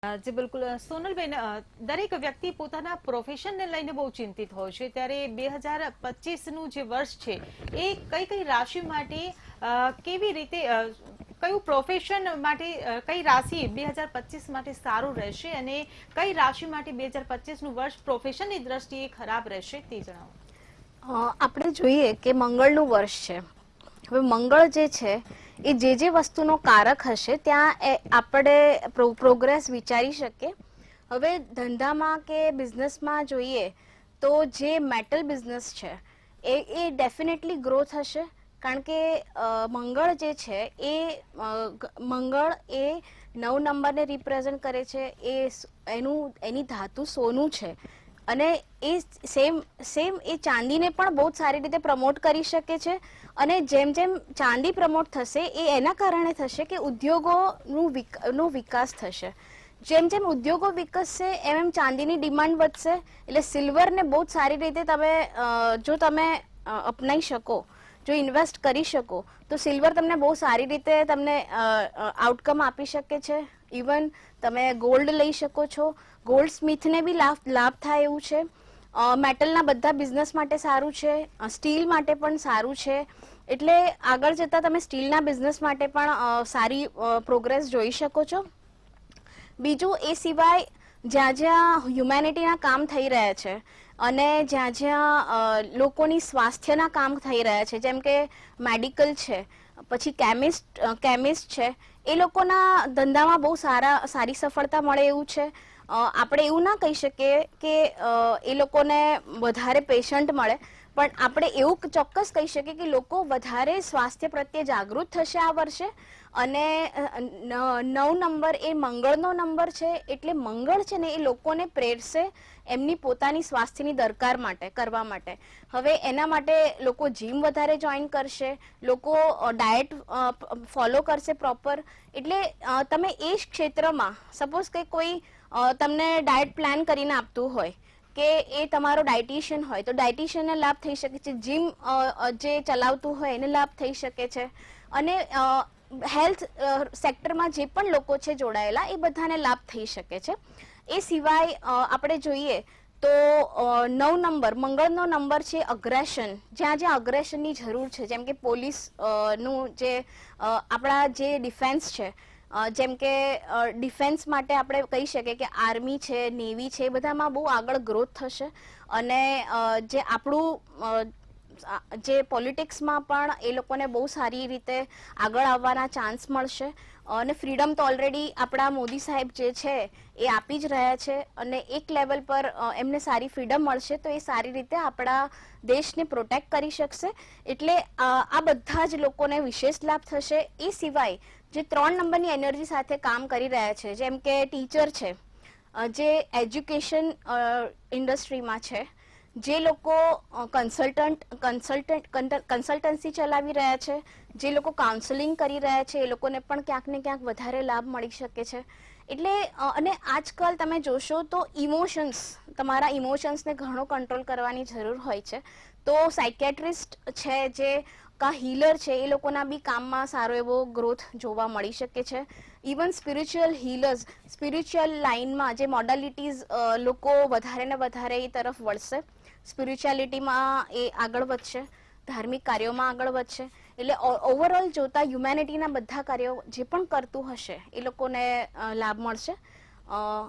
જી બિલકુલ સોનલબેન, દરેક વ્યક્તિ પોતાના પ્રોફેશનને લઈને બહુ ચિંતિત હોય છે, ત્યારે 2025નું જે વર્ષ છે એ કઈ કઈ રાશિ માટે કેવી રીતે કયું પ્રોફેશન માટે કઈ રાશિ 2025 માટે સારું રહેશે અને કઈ રાશિ માટે 2025નું વર્ષ પ્રોફેશનની દ્રષ્ટિએ ખરાબ રહેશે તે જણાવો. આપણે જોઈએ કે મંગળનું વર્ષ છે. હવે મંગળ જે છે એ જે વસ્તુનો કારક હશે ત્યાં આપણે પ્રોગ્રેસ વિચારી શકીએ. હવે ધંધામાં કે બિઝનેસમાં જોઈએ તો જે મેટલ બિઝનેસ છે એ ડેફિનેટલી ગ્રોથ હશે, કારણ કે મંગળ જે છે એ મંગળ એ 9 નંબરને રિપ્રેઝન્ટ કરે છે. એની ધાતુ સોનું છે અને એ સેમ એ ચાંદીને પણ બહુ સારી રીતે પ્રમોટ કરી શકે છે. અને જેમ જેમ ચાંદી પ્રમોટ થશે એ એના કારણે થશે કે ઉદ્યોગોનો વિકાસ થશે. જેમ જેમ ઉદ્યોગો વિકસશે એમ ચાંદીની ડિમાન્ડ વધશે. એટલે સિલ્વરને બહુ સારી રીતે જો તમે અપનાવી શકો, જો ઇન્વેસ્ટ કરી શકો તો સિલ્વર તમને બહુ સારી રીતે તમને આઉટકમ આપી શકે છે. ઇવન તમે ગોલ્ડ લઈ શકો છો. ગોલ્ડ સ્મિથને બી લાભ થાય એવું છે. મેટલના બધા બિઝનેસ માટે સારું છે, સ્ટીલ માટે પણ સારું છે. એટલે આગળ જતાં તમે સ્ટીલના બિઝનેસ માટે પણ સારી પ્રોગ્રેસ જોઈ શકો છો. બીજું એ સિવાય જ્યાં જ્યાં હ્યુમેનિટીના કામ થઈ રહ્યા છે અને જ્યાં જ્યાં લોકોની સ્વાસ્થ્યના કામ થઈ રહ્યા છે, જેમ કે મેડિકલ છે, પછી કેમિસ્ટ છે, એ લોકોના ધંધામાં બહુ સારી સફળતા મળે એવું છે. આપણે એવું ના કહી શકીએ કે એ લોકોને વધારે પેશન્ટ મળે, પણ આપણે એવું ચોક્કસ કહી શકીએ કે લોકો વધારે સ્વાસ્થ્ય પ્રત્યે જાગૃત થશે આ વર્ષે. અને 9 નંબર એ મંગળનો નંબર છે, એટલે મંગળ છે ને એ લોકોને પ્રેરશે એમની પોતાની સ્વાસ્થ્યની દરકાર કરવા માટે. હવે એના માટે લોકો જીમ વધારે જોઈન કરશે, લોકો ડાયટ ફોલો કરશે પ્રોપર. એટલે તમે એ જ ક્ષેત્રમાં સપોઝ કે કોઈ તમને ડાયટ પ્લાન કરીને આપતું હોય કે એ તમારો ડાયટિશિયન હોય તો ડાયટિશિયનને લાભ થઈ શકે છે. જીમ જે ચલાવતું હોય એને લાભ થઈ શકે છે. અને હેલ્થ સેક્ટરમાં જે પણ લોકો છે જોડાયેલા એ બધાને લાભ થઈ શકે છે. એ સિવાય આપણે જોઈએ તો 9 નંબર મંગળનો નંબર છે અગ્રેશન. જ્યાં જ્યાં અગ્રેશનની જરૂર છે, જેમ કે પોલીસનું જે આપણા જે ડિફેન્સ છે, જેમ કે ડિફેન્સ માટે આપણે કહી શકીએ કે આર્મી છે, નેવી છે, એ બધામાં બહુ આગળ ગ્રોથ થશે. અને જે આપણું જે પોલિટિક્સમાં પણ એ લોકોને બહુ સારી રીતે આગળ આવવાના ચાન્સ મળશે. અને ફ્રીડમ તો ઓલરેડી આપણા મોદી સાહેબ જે છે એ આપી જ રહ્યા છે. અને એક લેવલ પર એમને સારી ફ્રીડમ મળશે તો એ સારી રીતે આપણા દેશને પ્રોટેક્ટ કરી શકશે. એટલે આ બધા જ લોકોને વિશેષ લાભ થશે. એ સિવાય જે 3 નંબરની એનર્જી સાથે કામ કરી રહ્યા છે, જેમ કે ટીચર છે, જે એજ્યુકેશન ઇન્ડસ્ટ્રીમાં છે, જે લોકો કન્સલ્ટન્સી ચલાવી રહ્યા છે, જે લોકો કાઉન્સેલિંગ કરી રહ્યા છે, એ લોકોને પણ ક્યાંક ને ક્યાંક વધારે લાભ મળી શકે છે. એટલે અને આજકાલ તમે જોશો તો તમારા ઇમોશન્સને ઘણો કંટ્રોલ કરવાની જરૂર હોય છે. તો સાયકેટ્રિસ્ટ છે, જે હીલર છે, એ લોકોના બી કામમાં સારો એવો ગ્રોથ જોવા મળી શકે છે. ઇવન સ્પિરિચ્યુઅલ હીલર્સ, સ્પિરિચ્યુઅલ લાઇનમાં જે મોડાલિટીઝ લોકો વધારે ને વધારે એ તરફ વળશે. સ્પિરિચ્યુઆલિટીમાં એ આગળ વધશે, ધાર્મિક કાર્યોમાં આગળ વધશે. એટલે ઓવરઓલ જોતા હ્યુમેનિટીના બધા કાર્યો જે પણ કરતું હશે એ લોકોને લાભ મળશે.